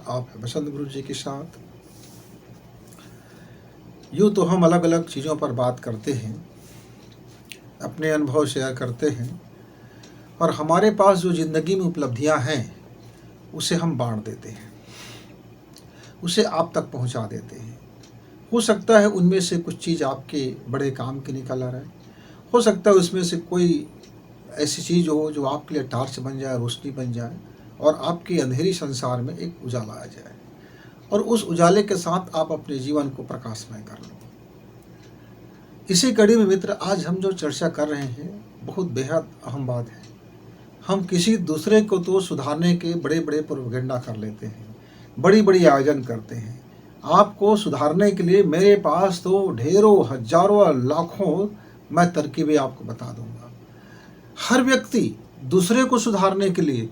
आप बसंत गुरु जी के साथ। यूँ तो हम अलग अलग चीज़ों पर बात करते हैं, अपने अनुभव शेयर करते हैं और हमारे पास जो ज़िंदगी में उपलब्धियां हैं उसे हम बांट देते हैं, उसे आप तक पहुंचा देते हैं। हो सकता है उनमें से कुछ चीज़ आपके बड़े काम की निकल आ रहा है, हो सकता है उसमें से कोई ऐसी चीज़ हो जो आपके लिए टार्च बन जाए, रोशनी बन जाए और आपके अंधेरी संसार में एक उजाला आ जाए और उस उजाले के साथ आप अपने जीवन को प्रकाशमय कर लो। इसी कड़ी में मित्र, आज हम जो चर्चा कर रहे हैं बहुत बेहद अहम बात है। हम किसी दूसरे को तो सुधारने के बड़े बड़े प्रोपेगेंडा कर लेते हैं, बड़ी बड़ी आयोजन करते हैं। आपको सुधारने के लिए मेरे पास तो ढेरों हजारों लाखों मैं तरकीबें आपको बता दूंगा। हर व्यक्ति दूसरे को सुधारने के लिए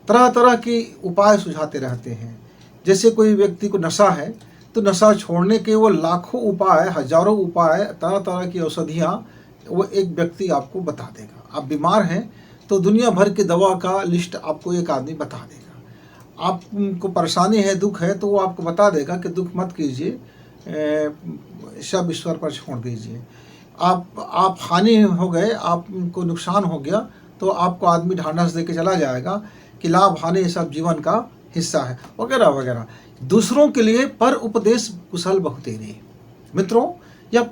तरह तरह के उपाय सुझाते रहते हैं। जैसे कोई व्यक्ति को नशा है तो नशा छोड़ने के वो लाखों उपाय, हजारों उपाय, तरह तरह की औषधियाँ वो एक व्यक्ति आपको बता देगा। आप बीमार हैं तो दुनिया भर की दवा का लिस्ट आपको एक आदमी बता देगा। आपको परेशानी है, दुख है, तो वो आपको बता देगा कि दुख मत कीजिए, सब ईश्वर पर छोड़ दीजिए। आप हानि हो गए, आपको नुकसान हो गया तो आपको आदमी ढांढस दे के चला जाएगा कि लाभ हानि सब जीवन का हिस्सा है, वगैरह वगैरह। दूसरों के लिए पर उपदेश कुशल बहुतेरे। मित्रों, यह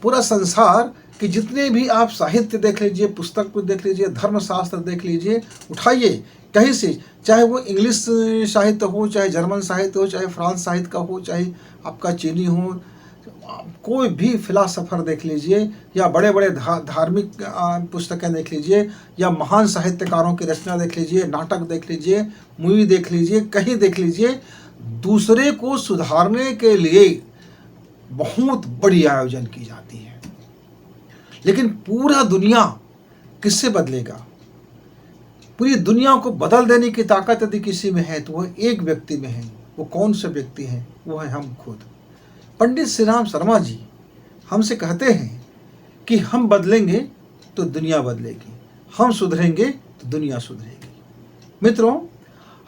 पूरा संसार कि जितने भी आप साहित्य देख लीजिए, पुस्तक को देख लीजिए, धर्मशास्त्र देख लीजिए, उठाइए कहीं से, चाहे वो इंग्लिश साहित्य हो, चाहे जर्मन साहित्य हो, चाहे फ्रांस साहित्य का हो, चाहे आपका चीनी हो, कोई भी फिलासफर देख लीजिए, या बड़े बड़े धार्मिक पुस्तकें देख लीजिए, या महान साहित्यकारों की रचना देख लीजिए, नाटक देख लीजिए, मूवी देख लीजिए, कहीं देख लीजिए, दूसरे को सुधारने के लिए बहुत बड़ी आयोजन की जाती है। लेकिन पूरा दुनिया किससे बदलेगा? पूरी दुनिया को बदल देने की ताकत यदि किसी में है तो वह एक व्यक्ति में है। वो कौन सा व्यक्ति है? वो है हम खुद। पंडित श्री राम शर्मा जी हमसे कहते हैं कि हम बदलेंगे तो दुनिया बदलेगी, हम सुधरेंगे तो दुनिया सुधरेगी। मित्रों,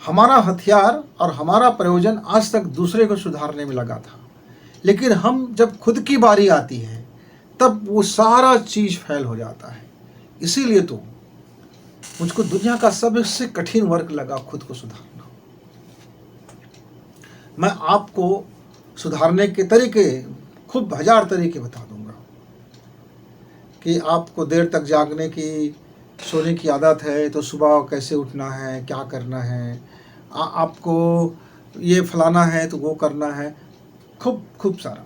हमारा हथियार और हमारा प्रयोजन आज तक दूसरे को सुधारने में लगा था, लेकिन हम जब खुद की बारी आती है तब वो सारा चीज फैल हो जाता है। इसीलिए तो मुझको दुनिया का सबसे कठिन वर्क लगा खुद को सुधारना। मैं आपको सुधारने के तरीके, खूब हजार तरीके बता दूंगा कि आपको देर तक जागने की, सोने की आदत है तो सुबह कैसे उठना है, क्या करना है, आपको ये फलाना है तो वो करना है, खूब सारा।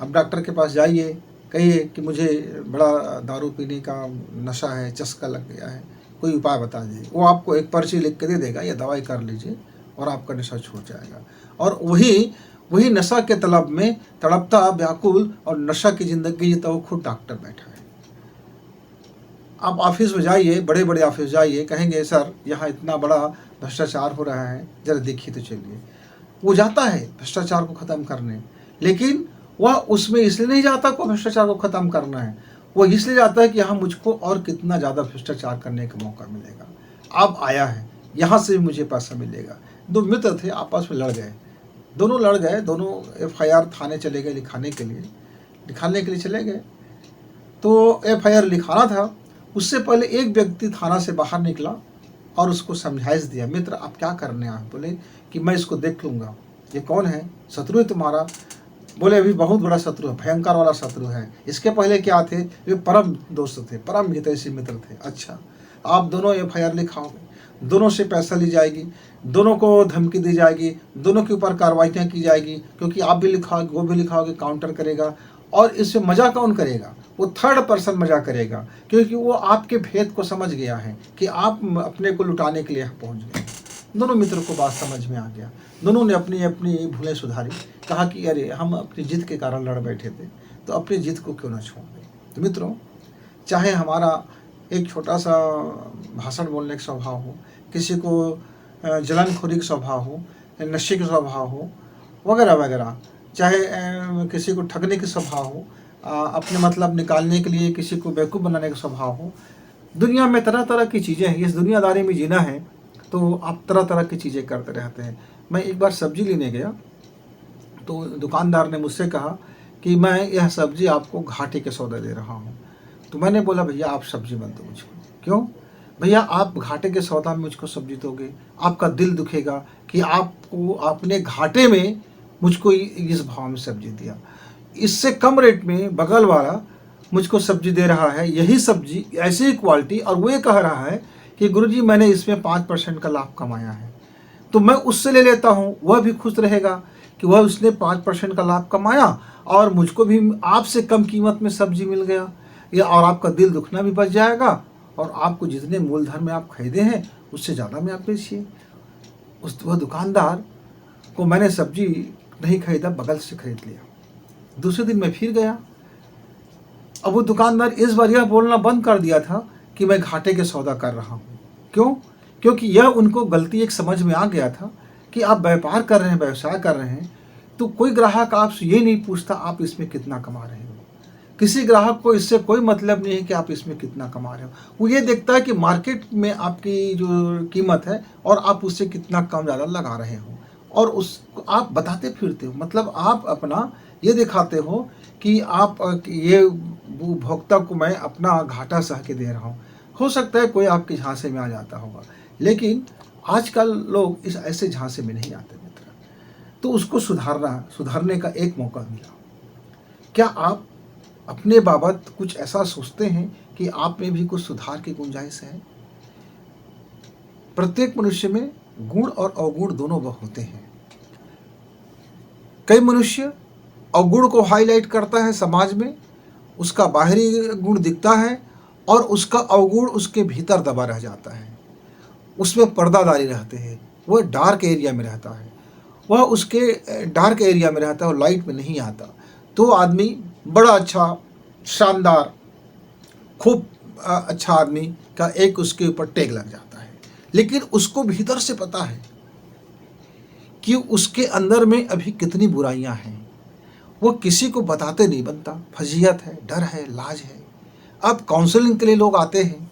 अब डॉक्टर के पास जाइए, कहिए कि मुझे बड़ा दारू पीने का नशा है, चस्का लग गया है, कोई उपाय बता दीजिए। वो आपको एक पर्ची लिख के दे देगा, या दवाई कर लीजिए और आपका नशा छूट जाएगा। और वही नशा के तलब में तड़पता, व्याकुल और नशा की जिंदगी जीता वो खुद डॉक्टर बैठा है। आप ऑफिस में जाइए, बड़े बड़े ऑफिस जाइए, कहेंगे सर यहाँ इतना बड़ा भ्रष्टाचार हो रहा है, जरा देखिए तो चलिए। वो जाता है भ्रष्टाचार को ख़त्म करने, लेकिन वह उसमें इसलिए नहीं जाता को भ्रष्टाचार को ख़त्म करना है, वो इसलिए जाता है कि यहाँ मुझको और कितना ज़्यादा भ्रष्टाचार करने का मौका मिलेगा। अब आया है, यहाँ से भी मुझे पैसा मिलेगा। दो मित्र थे, आपस में लड़ गए, दोनों FIR थाने चले गए लिखाने के लिए चले गए। तो FIR लिखाना था, उससे पहले एक व्यक्ति थाना से बाहर निकला और उसको समझाइश दिया, मित्र आप क्या करने आए? बोले कि मैं इसको देख लूँगा। ये कौन है? शत्रु है तुम्हारा? बोले अभी बहुत बड़ा शत्रु है, भयंकर वाला शत्रु है। इसके पहले क्या थे? वे परम दोस्त थे, परम हितैषी मित्र थे। अच्छा, आप दोनों FIR लिखाओगे, दोनों से पैसा ली जाएगी, दोनों को धमकी दी जाएगी, दोनों के ऊपर कार्रवाइयाँ की जाएगी, क्योंकि आप भी लिखाओगे, वो भी लिखाओगे, काउंटर करेगा। और इससे मजा कौन करेगा? वो थर्ड पर्सन मजा करेगा, क्योंकि वो आपके भेद को समझ गया है कि आप अपने को लुटाने के लिए पहुंच गए। दोनों मित्रों को बात समझ में आ गया, दोनों ने अपनी अपनी भूलें सुधारी। कहा कि अरे हम अपनी जिद के कारण लड़ बैठे थे, तो अपनी जिद को क्यों ना छोड़ दें। तो मित्रों, चाहे हमारा एक छोटा सा भाषण बोलने का स्वभाव हो, किसी को जलनखोरी का स्वभाव हो, नशे का स्वभाव हो, वगैरह वगैरह, चाहे किसी को ठगने का स्वभाव हो, अपने मतलब निकालने के लिए किसी को बेवकूफ़ बनाने का स्वभाव हो, दुनिया में तरह तरह की चीज़ें हैं। इस दुनियादारी में जीना है तो आप तरह तरह की चीज़ें करते रहते हैं। मैं एक बार सब्ज़ी लेने गया, तो दुकानदार ने मुझसे कहा कि मैं यह सब्ज़ी आपको घाटे के सौदे दे रहा हूँ। तो मैंने बोला भैया आप सब्ज़ी मत दो मुझको। क्यों? भैया आप घाटे के सौदा में मुझको सब्ज़ी दोगे, आपका दिल दुखेगा कि आपने घाटे में मुझको इस भाव में सब्ज़ी दिया। इससे कम रेट में बगल वाला मुझको सब्ज़ी दे रहा है, यही सब्ज़ी ऐसी ही क्वालिटी, और वो ये कह रहा है कि गुरुजी मैंने इसमें 5% का लाभ कमाया है। तो मैं उससे ले लेता हूँ, वह भी खुश रहेगा कि वह उसने 5% का लाभ कमाया और मुझको भी आपसे कम कीमत में सब्जी मिल गया, या और आपका दिल दुखना भी बच जाएगा, और आपको जितने मूलधन में आप खरीदे हैं उससे ज़्यादा में आप बेचिए। वह दुकानदार को मैंने सब्जी नहीं खरीदा, बगल से खरीद लिया। दूसरे दिन मैं फिर गया। अब वो दुकानदार इस बार यह बोलना बंद कर दिया था कि मैं घाटे के सौदा कर रहा हूँ। क्यों? क्योंकि यह उनको गलती एक समझ में आ गया था कि आप व्यापार कर रहे हैं, व्यवसाय कर रहे हैं, तो कोई ग्राहक आपसे ये नहीं पूछता आप इसमें कितना कमा रहे हो। किसी ग्राहक को इससे कोई मतलब नहीं है कि आप इसमें कितना कमा रहे हो। वो ये देखता है कि मार्केट में आपकी जो कीमत है और आप उससे कितना कम ज़्यादा लगा रहे हो, और उसको आप बताते फिरते हो। मतलब आप अपना ये दिखाते हो कि आप ये उपभोक्ता को मैं अपना घाटा सह के दे रहा हूँ। हो सकता है कोई आपके झांसे में आ जाता होगा, लेकिन आजकल लोग इस ऐसे झांसे में नहीं आते मित्र। तो उसको सुधारने का एक मौका मिला। क्या आप अपने बाबत कुछ ऐसा सोचते हैं कि आप में भी कुछ सुधार की गुंजाइश है? प्रत्येक मनुष्य में गुण और अवगुण दोनों होते हैं। कई मनुष्य अवगुण को हाईलाइट करता है समाज में, उसका बाहरी गुण दिखता है और उसका अवगुण उसके भीतर दबा रह जाता है, उसमें पर्दादारी रहते हैं, वह डार्क एरिया में रहता है, वह उसके डार्क एरिया में रहता है और लाइट में नहीं आता। तो आदमी बड़ा अच्छा, शानदार, खूब अच्छा आदमी का एक उसके ऊपर टैग लग जाता है, लेकिन उसको भीतर से पता है कि उसके अंदर में अभी कितनी बुराइयां हैं। वो किसी को बताते नहीं बनता, फजीहत है, डर है, लाज है। अब काउंसलिंग के लिए लोग आते हैं।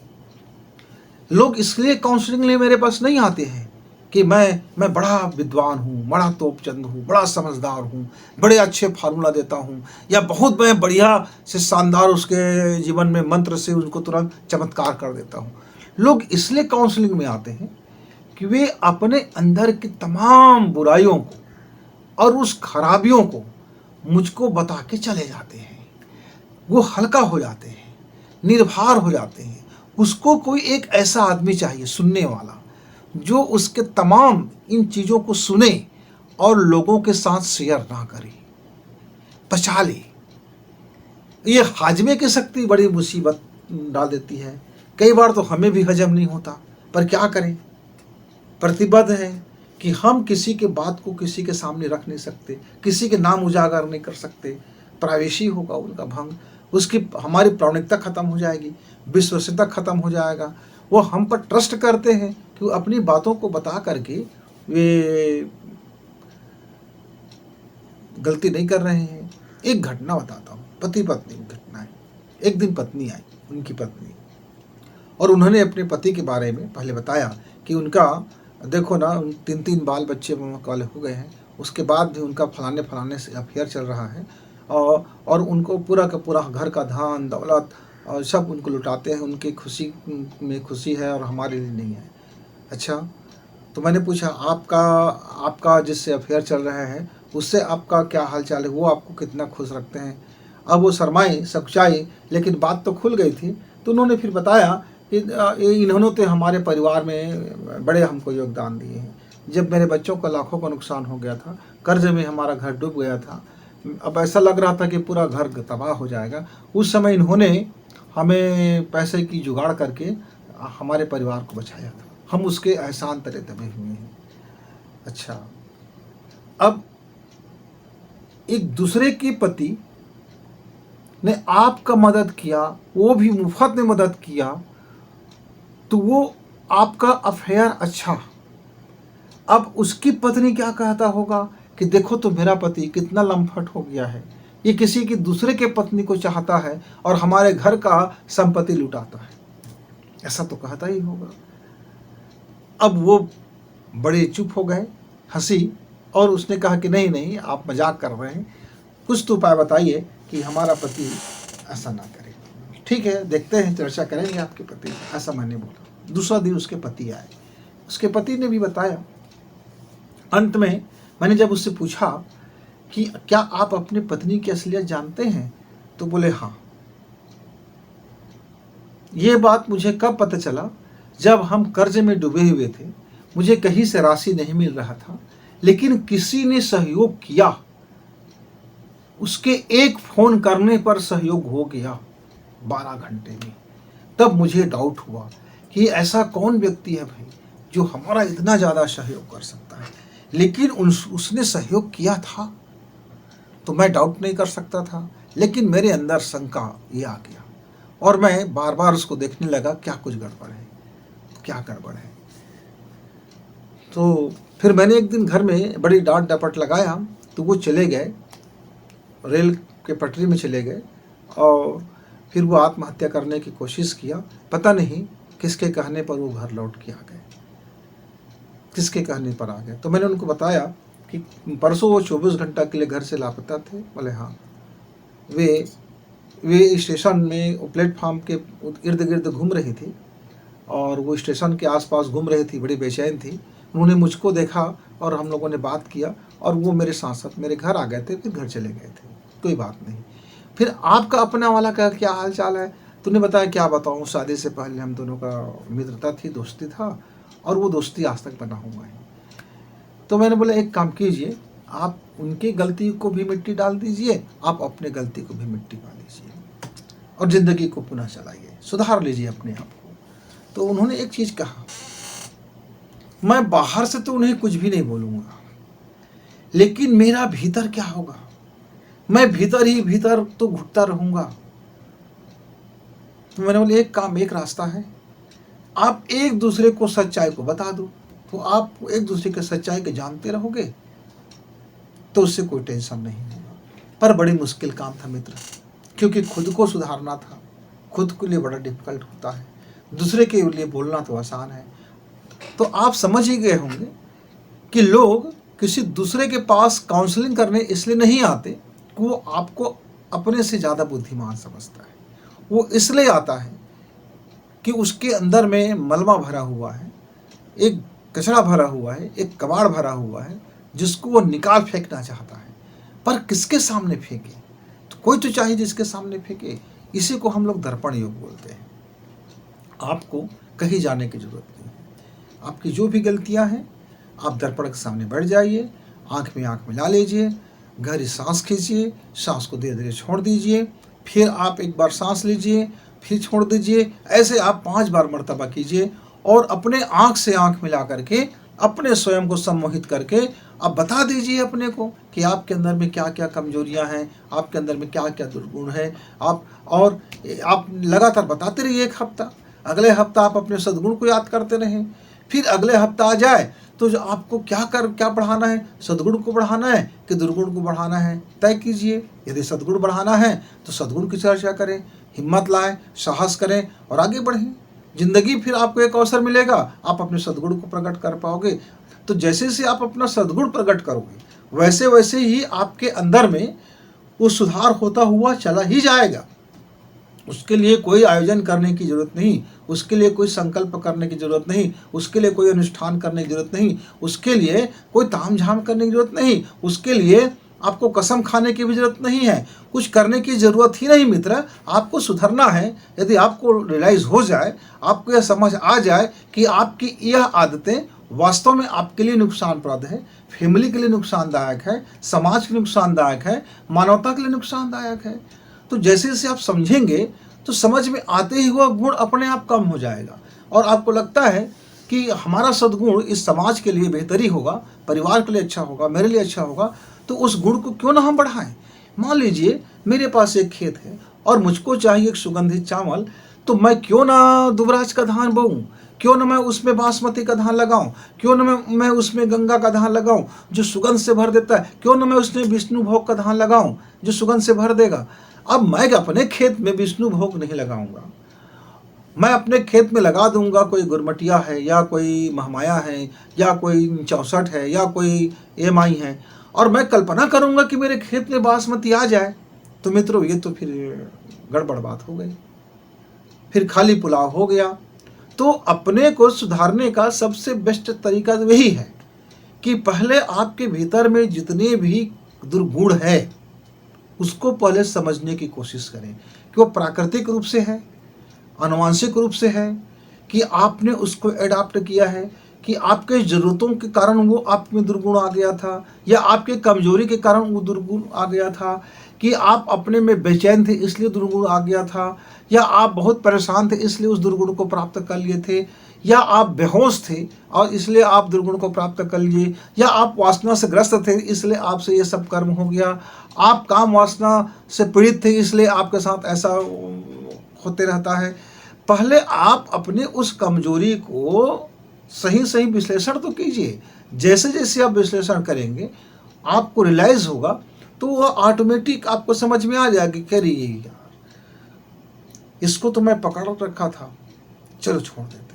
लोग इसलिए काउंसलिंग लिए मेरे पास नहीं आते हैं कि मैं बड़ा विद्वान हूँ, बड़ा तोपचंद हूँ, बड़ा समझदार हूँ, बड़े अच्छे फार्मूला देता हूँ, या बहुत मैं बढ़िया से शानदार उसके जीवन में मंत्र से उनको तुरंत चमत्कार कर देता हूँ। लोग इसलिए काउंसलिंग में आते हैं कि वे अपने अंदर की तमाम बुराइयों को और उस खराबियों को मुझको बता के चले जाते हैं। वो हल्का हो जाते हैं, निर्भर हो जाते हैं। उसको कोई एक ऐसा आदमी चाहिए सुनने वाला, जो उसके तमाम इन चीज़ों को सुने और लोगों के साथ शेयर ना करे, पचा ले। ये हाजमे की शक्ति बड़ी मुसीबत डाल देती है। कई बार तो हमें भी हजम नहीं होता, पर क्या करें, प्रतिबद्ध है कि हम किसी के बात को किसी के सामने रख नहीं सकते, किसी के नाम उजागर नहीं कर सकते। प्राइवेसी होगा उनका भंग, उसकी हमारी प्रामाणिकता खत्म हो जाएगी, विश्वसनीयता खत्म हो जाएगा। वो हम पर ट्रस्ट करते हैं कि वो अपनी बातों को बता करके वे गलती नहीं कर रहे हैं। एक घटना बताता हूँ, पति पत्नी की घटना है। एक दिन पत्नी आई, उनकी पत्नी, और उन्होंने अपने पति के बारे में पहले बताया कि उनका देखो ना 3-3 बाल बच्चे वाले हो गए हैं, उसके बाद भी उनका फलाने से अफेयर चल रहा है, और उनको पूरा का पूरा घर का धन दौलत और सब उनको लुटाते हैं। उनकी खुशी में खुशी है और हमारे लिए नहीं है। अच्छा, तो मैंने पूछा आपका जिससे अफेयर चल रहा है उससे आपका क्या हाल चाल है, वो आपको कितना खुश रखते हैं? अब वो शर्माई सकुचाई, लेकिन बात तो खुल गई थी। तो उन्होंने फिर बताया कि इन्होंने तो हमारे परिवार में बड़े हमको योगदान दिए हैं। जब मेरे बच्चों का लाखों का नुकसान हो गया था, कर्ज में हमारा घर डूब गया था, अब ऐसा लग रहा था कि पूरा घर तबाह हो जाएगा, उस समय इन्होंने हमें पैसे की जुगाड़ करके हमारे परिवार को बचाया था। हम उसके एहसान तले दबे हुए हैं। अच्छा, अब एक दूसरे के पति ने आपका मदद किया, वो भी मुफ्त में मदद किया, तो वो आपका अफेयर अच्छा। अब उसकी पत्नी क्या कहता होगा कि देखो तो मेरा पति कितना लम्पट हो गया है, ये किसी की दूसरे के पत्नी को चाहता है और हमारे घर का संपत्ति लुटाता है। ऐसा तो कहता ही होगा। अब वो बड़े चुप हो गए, हंसी, और उसने कहा कि नहीं नहीं, आप मजाक कर रहे हैं, कुछ तो उपाय बताइए कि हमारा पति ऐसा ना करे। ठीक है, देखते हैं, चर्चा करेंगे आपके पति, ऐसा मैंने बोला। दूसरा दिन उसके पति आए, उसके पति ने भी बताया। अंत में मैंने जब उससे पूछा कि क्या आप अपनी पत्नी की असलियत जानते हैं, तो बोले हाँ। ये बात मुझे कब पता चला, जब हम कर्ज में डूबे हुए थे, मुझे कहीं से राशि नहीं मिल रहा था, लेकिन किसी ने सहयोग किया, उसके एक फोन करने पर सहयोग हो गया 12 घंटे में। तब मुझे डाउट हुआ कि ऐसा कौन व्यक्ति है भाई जो हमारा इतना ज़्यादा सहयोग कर सकता है, लेकिन उसने सहयोग किया था तो मैं डाउट नहीं कर सकता था, लेकिन मेरे अंदर शंका ये आ गया और मैं बार बार उसको देखने लगा, क्या कुछ गड़बड़ है, क्या गड़बड़ है। तो फिर मैंने एक दिन घर में बड़ी डांट डपट लगाया, तो वो चले गए, रेल के पटरी में चले गए और फिर वो आत्महत्या करने की कोशिश किया। पता नहीं किसके कहने पर वो घर लौट के आ गए, किसके कहने पर आ गए। तो मैंने उनको बताया कि परसों वो 24 घंटा के लिए घर से लापता थे। बोले हाँ, वे स्टेशन में प्लेटफार्म के इर्द गिर्द घूम रही थी और वो स्टेशन के आसपास घूम रही थी, बड़ी बेचैन थी। उन्होंने मुझको देखा और हम लोगों ने बात किया और वो मेरे साथ साथ मेरे घर आ गए थे, फिर घर चले गए थे, कोई बात नहीं। फिर आपका अपना वाला का क्या हाल चाल है? तूने बताया, क्या बताऊँ, शादी से पहले हम दोनों का मित्रता थी, दोस्ती था और वो दोस्ती आज तक बना हुआ है। तो मैंने बोला एक काम कीजिए, आप उनकी गलती को भी मिट्टी डाल दीजिए, आप अपने गलती को भी मिट्टी पा लीजिए और ज़िंदगी को पुनः चलाइए, सुधार लीजिए अपने आप को। तो उन्होंने एक चीज़ कहा, मैं बाहर से तो उन्हें कुछ भी नहीं बोलूँगा, लेकिन मेरा भीतर क्या होगा, मैं भीतर ही भीतर तो घुटता रहूँगा। तो मैंने बोला एक काम, एक रास्ता है, आप एक दूसरे को सच्चाई को बता दो, तो आप एक दूसरे के सच्चाई के जानते रहोगे तो उससे कोई टेंशन नहीं होगा। पर बड़ी मुश्किल काम था मित्र, क्योंकि खुद को सुधारना था, खुद के लिए बड़ा डिफिकल्ट होता है, दूसरे के लिए बोलना तो आसान है। तो आप समझ ही गए होंगे कि लोग किसी दूसरे के पास काउंसलिंग करने इसलिए नहीं आते कि वो आपको अपने से ज़्यादा बुद्धिमान समझता है, वो इसलिए आता है कि उसके अंदर में मलबा भरा हुआ है, एक कचरा भरा हुआ है, एक कबाड़ भरा हुआ है, जिसको वो निकाल फेंकना चाहता है। पर किसके सामने फेंके? तो कोई तो चाहिए जिसके सामने फेंके। इसी को हम लोग दर्पण योग बोलते हैं। आपको कहीं जाने की जरूरत नहीं है। आपकी जो भी गलतियां हैं, आप दर्पण के सामने बैठ जाइए, आंख में आंख मिला लीजिए, गहरी सांस खींचिए, सांस को धीरे धीरे छोड़ दीजिए, फिर आप एक बार सांस लीजिए, फिर छोड़ दीजिए। ऐसे आप 5 बार मर्तबा कीजिए और अपने आंख से आंख मिला करके अपने स्वयं को सम्मोहित करके आप बता दीजिए अपने को कि आपके अंदर में क्या क्या कमजोरियां हैं, आपके अंदर में क्या क्या दुर्गुण है। आप लगातार बताते रहिए। एक हफ्ता, अगले हफ्ता आप अपने सद्गुण को याद करते रहें। फिर अगले हफ्ता आ जाए तो जो आपको क्या बढ़ाना है, सद्गुण को बढ़ाना है कि दुर्गुण को बढ़ाना है, तय कीजिए। यदि सद्गुण बढ़ाना है तो सद्गुण की चर्चा करें, हिम्मत लाएं, साहस करें और आगे बढ़ें। जिंदगी फिर आपको एक अवसर मिलेगा, आप अपने सद्गुण को प्रकट कर पाओगे। तो जैसे से आप अपना सद्गुण प्रकट करोगे, वैसे वैसे ही आपके अंदर में वो सुधार होता हुआ चला ही जाएगा। उसके लिए कोई आयोजन करने की जरूरत नहीं, उसके लिए कोई संकल्प करने की जरूरत नहीं, उसके लिए कोई अनुष्ठान करने की जरूरत नहीं, उसके लिए कोई तामझाम करने की जरूरत नहीं, उसके लिए आपको कसम खाने की भी जरूरत नहीं है, कुछ करने की जरूरत ही नहीं मित्र। आपको सुधरना है। यदि आपको रियलाइज हो जाए, आपको यह समझ आ जाए कि आपकी यह आदतें वास्तव में आपके लिए नुकसानप्रद है, फैमिली के लिए नुकसानदायक है, समाज के लिए नुकसानदायक है, मानवता के लिए नुकसानदायक है, तो जैसे जैसे आप समझेंगे तो समझ में आते ही हुआ गुण अपने आप कम हो जाएगा और आपको लगता है कि हमारा सद्गुण इस समाज के लिए बेहतरी होगा, परिवार के लिए अच्छा होगा, मेरे लिए अच्छा होगा, तो उस गुण को क्यों ना हम बढ़ाएं। मान लीजिए मेरे पास एक खेत है और मुझको चाहिए एक सुगंधित चावल, तो मैं क्यों ना दुबराज का धान बोऊं, क्यों ना मैं उसमें बासमती का धान लगाऊं, क्यों ना मैं उसमें गंगा का धान लगाऊं जो सुगंध से भर देता है, क्यों ना मैं उसमें विष्णु भोग का धान लगाऊं जो सुगंध से भर देगा। अब मैं अपने खेत में विष्णु भोग नहीं लगाऊंगा, मैं अपने खेत में लगा दूंगा, कोई गुरमटिया है या कोई महमाया है या कोई 64 है या कोई एमआई है, और मैं कल्पना करूंगा कि मेरे खेत में बासमती आ जाए, तो मित्रों ये तो फिर गड़बड़ बात हो गई, फिर खाली पुलाव हो गया। तो अपने को सुधारने का सबसे बेस्ट तरीका तो यही है कि पहले आपके भीतर में जितने भी दुर्गुण है उसको पहले समझने की कोशिश करें कि वो प्राकृतिक रूप से है, आनुवांशिक रूप से है, कि आपने उसको एडाप्ट किया है, कि आपके ज़रूरतों के कारण वो आप में दुर्गुण आ गया था, या आपके कमजोरी के कारण वो दुर्गुण आ गया था, कि आप अपने में बेचैन थे इसलिए दुर्गुण आ गया था, या आप बहुत परेशान थे इसलिए उस दुर्गुण को प्राप्त कर लिए थे, या आप बेहोश थे और इसलिए आप दुर्गुण को प्राप्त कर लिए, या आप वासना से ग्रस्त थे इसलिए आपसे ये सब कर्म हो गया, आप काम वासना से पीड़ित थे इसलिए आपके साथ ऐसा होते रहता है। पहले आप अपने उस कमजोरी को सही सही विश्लेषण तो कीजिए। जैसे जैसे आप विश्लेषण करेंगे आपको रियलाइज होगा, तो वह ऑटोमेटिक आपको समझ में आ जाएगी कि अरे यार इसको तो मैं पकड़ रखा था, चलो छोड़ देते हैं।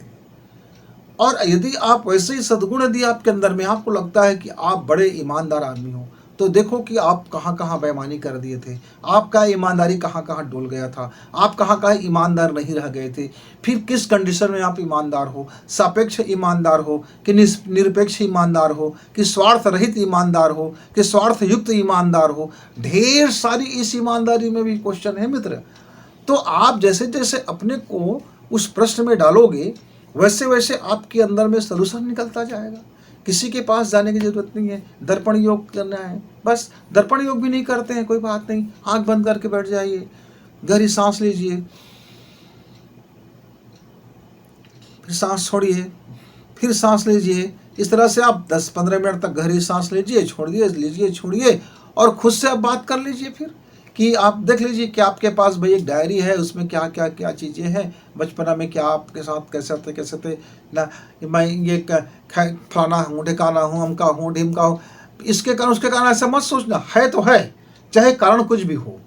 और यदि आप वैसे ही सद्गुण यदि आपके अंदर में आपको लगता है कि आप बड़े ईमानदार आदमी हो, तो देखो कि आप कहाँ कहाँ बेईमानी कर दिए थे, आपका ईमानदारी कहाँ कहाँ डोल गया था, आप कहाँ कहाँ ईमानदार नहीं रह गए थे, फिर किस कंडीशन में आप ईमानदार हो, सापेक्ष ईमानदार हो कि निरपेक्ष ईमानदार हो, कि स्वार्थ रहित ईमानदार हो, कि स्वार्थ युक्त ईमानदार हो। ढेर सारी इस ईमानदारी में भी क्वेश्चन है मित्र। तो आप जैसे जैसे अपने को उस प्रश्न में डालोगे वैसे वैसे आपके अंदर में सलूशन निकलता जाएगा। किसी के पास जाने की जरूरत नहीं है, दर्पण योग करना है बस। दर्पण योग भी नहीं करते हैं, कोई बात नहीं, आंख बंद करके बैठ जाइए, गहरी सांस लीजिए, फिर सांस छोड़िए, फिर सांस लीजिए। इस तरह से आप 10-15 मिनट तक गहरी सांस लीजिए, छोड़िए, लीजिए, छोड़िए, और खुद से आप बात कर लीजिए। फिर कि आप देख लीजिए कि आपके पास भाई एक डायरी है, उसमें क्या क्या क्या चीज़ें हैं, बचपना में क्या आपके साथ कैसे थे ना, मैं ये फलाना हूँ, ढिकाना हूँ, अमका हूँ, ढिमका हूँ, इसके कारण उसके कारण ऐसा मत सोचना। है तो है, चाहे कारण कुछ भी हो।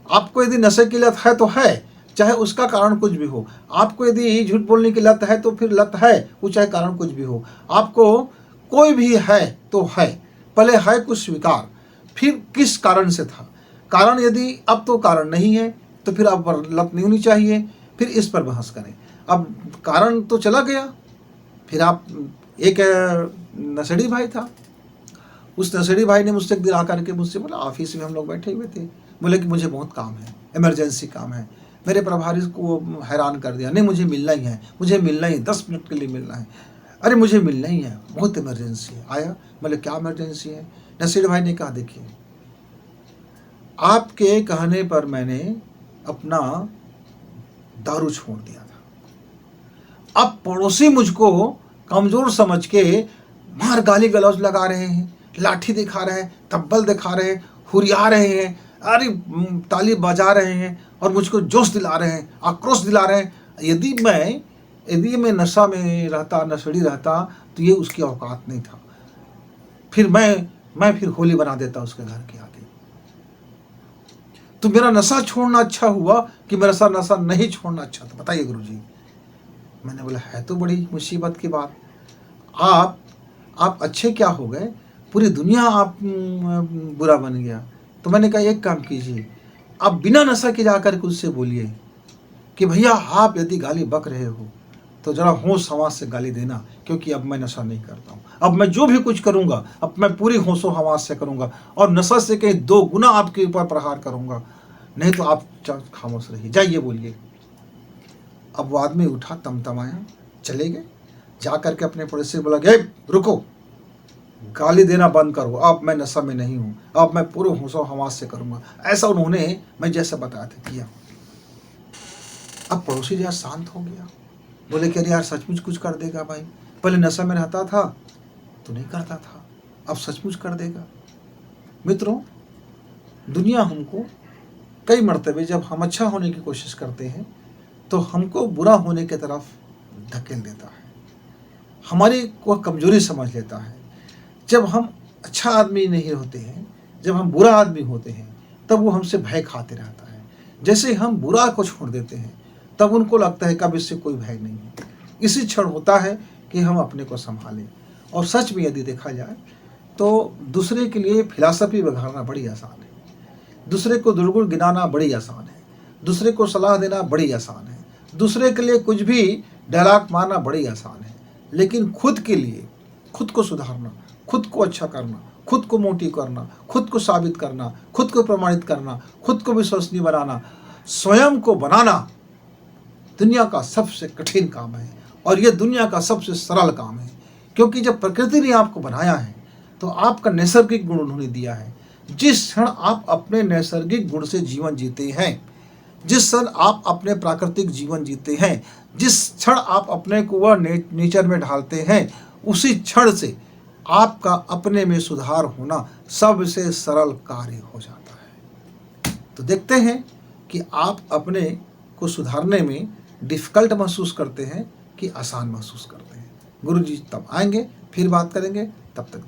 आपको यदि नशे की लत है तो है, चाहे उसका कारण कुछ भी हो। आपको यदि झूठ बोलने की लत है तो फिर लत है, वो चाहे कारण कुछ भी हो। आपको कोई भी है तो है, पहले है कुछ स्वीकार, फिर किस कारण से था। कारण यदि अब तो कारण नहीं है तो फिर आप पर लत नहीं होनी चाहिए, फिर इस पर बहस करें। अब कारण तो चला गया, फिर आप एक नशेड़ी भाई था, उस नशेड़ी भाई ने मुझसे एक दिन आकर के मुझसे बोला, ऑफिस में हम लोग बैठे हुए थे, बोले कि मुझे बहुत काम है, इमरजेंसी काम है। मेरे प्रभारी को हैरान कर दिया, नहीं मुझे मिलना ही है, मुझे मिलना ही, 10 मिनट के लिए मिलना है, अरे मुझे मिलना ही है, बहुत इमरजेंसी है। आया, बोले क्या इमरजेंसी है। नशेड़ी भाई ने कहा, देखिए आपके कहने पर मैंने अपना दारू छोड़ दिया था, अब पड़ोसी मुझको कमजोर समझ के मार गाली गलौज लगा रहे हैं, लाठी दिखा रहे हैं, तब्बल दिखा रहे हैं, हुरिया रहे हैं, अरे ताली बजा रहे हैं और मुझको जोश दिला रहे हैं, आक्रोश दिला रहे हैं। यदि मैं नशा में रहता, नशेड़ी रहता, तो ये उसकी औकात नहीं था। फिर मैं फिर होली बना देता उसके घर के आगे। तो मेरा नशा छोड़ना अच्छा हुआ कि मेरा नशा नहीं छोड़ना अच्छा था, बताइए गुरुजी। मैंने बोला, है तो बड़ी मुसीबत की बात। आप अच्छे क्या हो गए, पूरी दुनिया आप बुरा बन गया। तो मैंने कहा, एक काम कीजिए, आप बिना नशा के जाकर के उससे बोलिए कि भैया आप यदि गाली बक रहे हो तो जरा होश हवास से गाली देना, क्योंकि अब मैं नशा नहीं करता हूँ। अब मैं जो भी कुछ करूँगा अब मैं पूरी होशो हवास से करूँगा, और नशा से कहीं 2 गुना आपके ऊपर प्रहार करूँगा, नहीं तो आप खामोश रहिए, जाइए बोलिए। अब वो आदमी उठा, तमतमाया, चले गए। जा करके अपने पड़ोसी से बोला, गए रुको, गाली देना बंद करो, अब मैं नशा में नहीं हूँ, अब मैं पूरे होशो हवास से करूँगा। ऐसा उन्होंने मैं जैसे बताया था किया। अब पड़ोसी जरा शांत हो गया, बोले कि अरे यार सचमुच कुछ कर देगा भाई, पहले नशा में रहता था तो नहीं करता था, अब सचमुच कर देगा। मित्रों, दुनिया हमको कई मर्तबे जब हम अच्छा होने की कोशिश करते हैं तो हमको बुरा होने की तरफ धकेल देता है, हमारी को कमजोरी समझ लेता है। जब हम अच्छा आदमी नहीं होते हैं, जब हम बुरा आदमी होते हैं, तब वो हमसे भय खाते रहता है। जैसे हम बुरा को छोड़ देते हैं तब उनको लगता है कि अब इससे कोई भय नहीं है। इसी क्षण होता है कि हम अपने को संभालें। और सच में यदि देखा जाए तो दूसरे के लिए फिलॉसफी बघाड़ना बड़ी आसान है, दूसरे को दुर्गुण गिनाना बड़ी आसान है, दूसरे को सलाह देना बड़ी आसान है, दूसरे के लिए कुछ भी डायलॉग मारना बड़ी आसान है। लेकिन खुद के लिए, खुद को सुधारना, खुद को अच्छा करना, खुद को मोटिव करना, खुद को साबित करना, खुद को प्रमाणित करना, खुद को विश्वसनीय बनाना, स्वयं को बनाना दुनिया का सबसे कठिन काम है और यह दुनिया का सबसे सरल काम है। क्योंकि जब प्रकृति ने आपको बनाया है तो आपका नैसर्गिक गुण उन्होंने दिया है। जिस क्षण आप अपने नैसर्गिक गुण से जीवन जीते हैं, जिस क्षण आप अपने प्राकृतिक जीवन जीते हैं, जिस क्षण आप अपने को वह नेचर में ढालते हैं, उसी क्षण से आपका अपने में सुधार होना सबसे सरल कार्य हो जाता है। तो देखते हैं कि आप अपने को सुधारने में डिफ़िकल्ट महसूस करते हैं कि आसान महसूस करते हैं। गुरु जी तब आएंगे, फिर बात करेंगे। तब तक